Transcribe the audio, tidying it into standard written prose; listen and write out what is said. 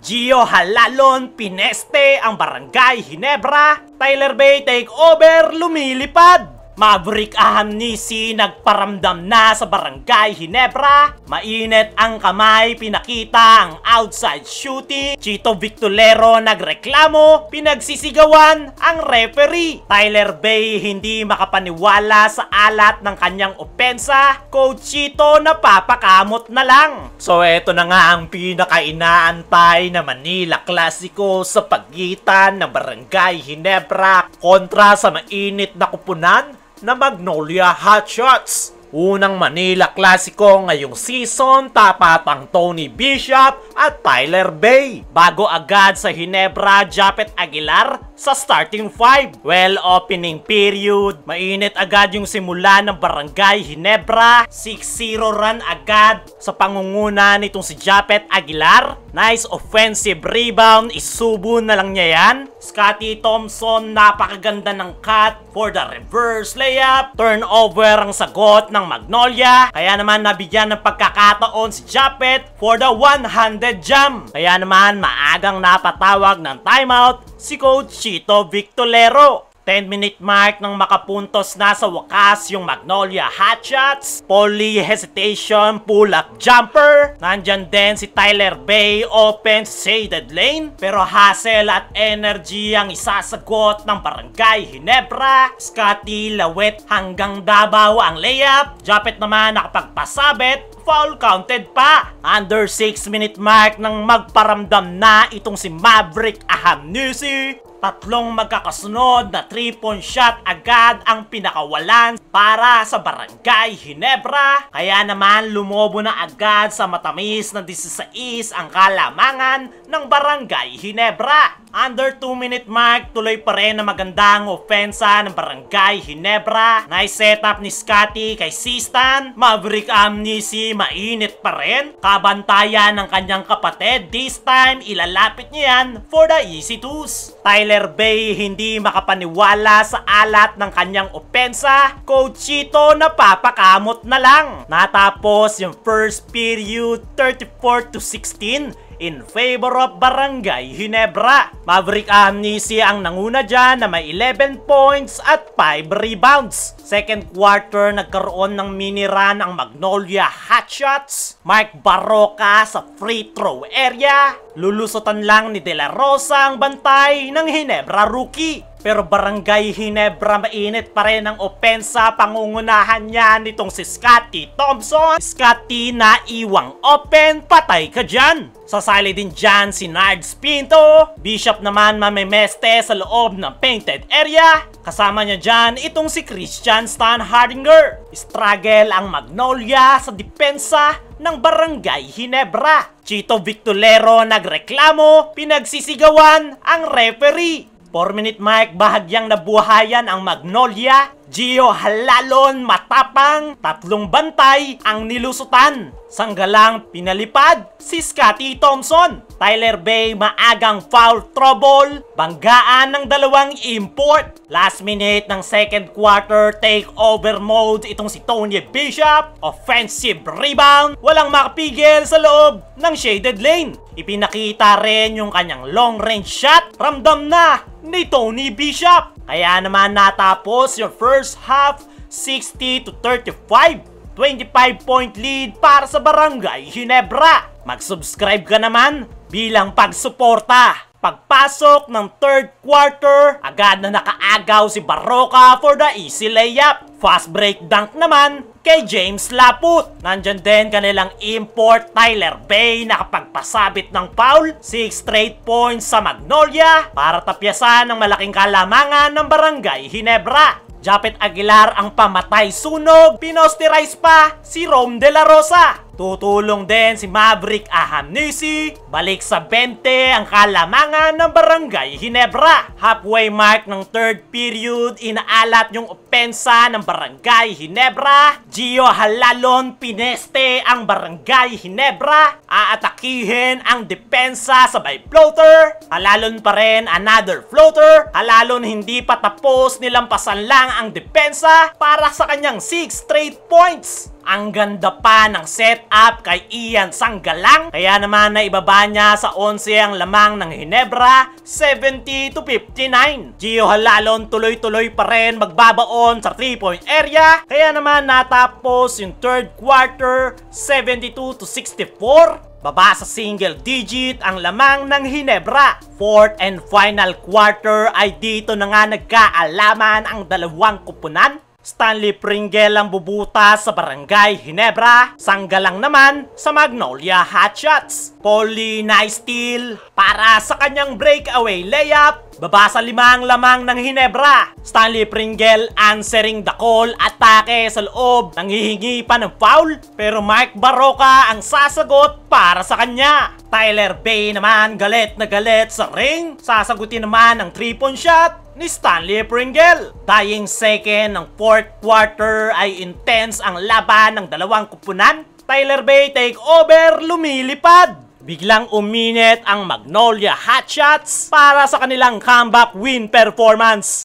Gio Halalon pineste ang Barangay Ginebra. Tyler Bay takeover lumilipad. Maverick Ahamnisi nagparamdam na sa Barangay Ginebra. Mainit ang kamay, pinakita ang outside shooting. Chito Victolero nagreklamo, pinagsisigawan ang referee. Tyler Bay hindi makapaniwala sa alat ng kanyang opensa. Coach Chito napapakamot na lang. So eto na nga ang pinaka-inaantay na Manila Clasico sa pagitan ng Barangay Ginebra kontra sa mainit na kupunan na Magnolia Hotshots. Unang Manila Clasico ngayong season, tapat ang Tony Bishop at Tyler Bay. Bago agad sa Ginebra, Japet Aguilar sa starting five. Well, opening period, mainit agad yung simula ng Barangay Ginebra. 6-0 run agad sa pangunguna nitong si Japet Aguilar. Nice offensive rebound, isubo na lang niya yan. Scotty Thompson, napakaganda ng cut for the reverse layup. Turnover ang sagot ng Magnolia. Kaya naman nabigyan ng pagkakataon si Japet for the one-handed jump. Kaya naman maagang napatawag ng timeout si Coach Chito Victolero. 10-minute mark nang makapuntos na sa wakas yung Magnolia Hotshots. Poly hesitation, pull-up jumper. Nandyan din si Tyler Bay, open shaded lane. Pero hustle at energy ang isasagot ng Barangay Ginebra. Scotty Lawet hanggang Davao ang layup. Japet naman nakapagpasabit. Foul counted pa. Under 6-minute mark nang magparamdam na itong si Maverick Ahamnisi. Tatlong magkakasunod na 3-point shot agad ang pinakawalan para sa Barangay Ginebra. Kaya naman lumobo na agad sa matamis na 16 ang kalamangan ng Barangay Ginebra. Under 2-minute mark, tuloy pa rin na magandang ofensa ng Barangay Ginebra. Nice setup ni Scotty kay Sistan. Maverick Ahamnisi mainit pa rin. Kabantayan ng kanyang kapatid. This time, ilalapit niya yan for the easy twos. Tyler Bay hindi makapaniwala sa alat ng kanyang opensa. Coach Chito napapakamot na lang. Natapos yung first period 34-16 in favor of Barangay Ginebra. Maverick Ahamnisi ang nanguna dyan na may 11 points at 5 rebounds. Second quarter, nagkaroon ng mini run ang Magnolia Hotshots. Mark Barroca sa free throw area. Lulusutan lang ni De La Rosa ang bantay ng Ginebra rookie. Pero Barangay Ginebra mainit pa rin ang opensa. Pangungunahan niya nitong si Scotty Thompson. Scotty na iwang open, patay ka dyan. Sasali din dyan si Nards Pinto. Bishop naman mamemeste sa loob ng painted area. Kasama niya dyan itong si Christian Stan Hardinger. Struggle ang Magnolia sa depensa ng Barangay Ginebra. Chito Victolero nagreklamo, pinagsisigawan ang referee. 4-minute mark, bahagyang nabuhayan ang Magnolia. Gio Halalon matapang, tatlong bantay ang nilusutan. Sanggalang pinalipad si Scotty Thompson. Tyler Bay maagang foul trouble. Banggaan ng dalawang import. Last minute ng second quarter, takeover mode itong si Tony Bishop. Offensive rebound. Walang makapigil sa loob ng shaded lane. Ipinakita rin yung kanyang long range shot. Ramdam na ni Tony Bishop. Kaya naman natapos yung first half 60-35. 25-point lead para sa Barangay Ginebra. Mag-subscribe ka naman bilang pagsuporta. Pagpasok ng third quarter, agad na nakaagaw si Barroca for the easy layup. Fast break dunk naman kay James Laput. Nandyan din kanilang import Tyler Bay nakapagpasabit ng foul. 6 straight points sa Magnolia para tapyasan ang malaking kalamangan ng Barangay Ginebra. Japet Aguilar ang pamatay sunog. Pinosterize pa si Rome De La Rosa. Tutulong din si Maverick Ahamnisi. Balik sa 20 ang kalamangan ng Barangay Ginebra. Halfway mark ng third period, inaalat yung depensa ng Barangay Ginebra. Gio Halalon pineste ang Barangay Ginebra. Aatakihin ang depensa sabay floater. Halalon pa rin another floater. Halalon hindi pa tapos, nilampasan lang ang depensa para sa kanyang 6 straight points. Ang ganda pa ng setup kay Ian Sanggalang. Kaya naman naibaba niya sa 11 ang lamang ng Ginebra, 70-59. Gio Halalon tuloy-tuloy pa rin magbabaon sa 3-point area. Kaya naman natapos yung third quarter, 72-64. Baba sa single digit ang lamang ng Ginebra. Fourth and final quarter ay dito na nga nagkaalaman ang dalawang kupunan. Stanley Pringle ang bubutas sa Barangay Ginebra. Sanggalang naman sa Magnolia Hotshots. Paulie nice steal para sa kanyang breakaway layup. Baba sa 5 lamang ng Ginebra. Stanley Pringle answering the call. Atake sa loob. Nanghihingi pa ng foul. Pero Mike Baroka ang sasagot para sa kanya. Tyler Bay naman galit na galit sa ring. Sasagutin naman ang 3-point shot ni Stanley Pringle. Dying second ng fourth quarter ay intense ang laban ng dalawang kupunan. Tyler Bay take over, lumilipad. Biglang uminit ang Magnolia Hotshots para sa kanilang comeback win performance.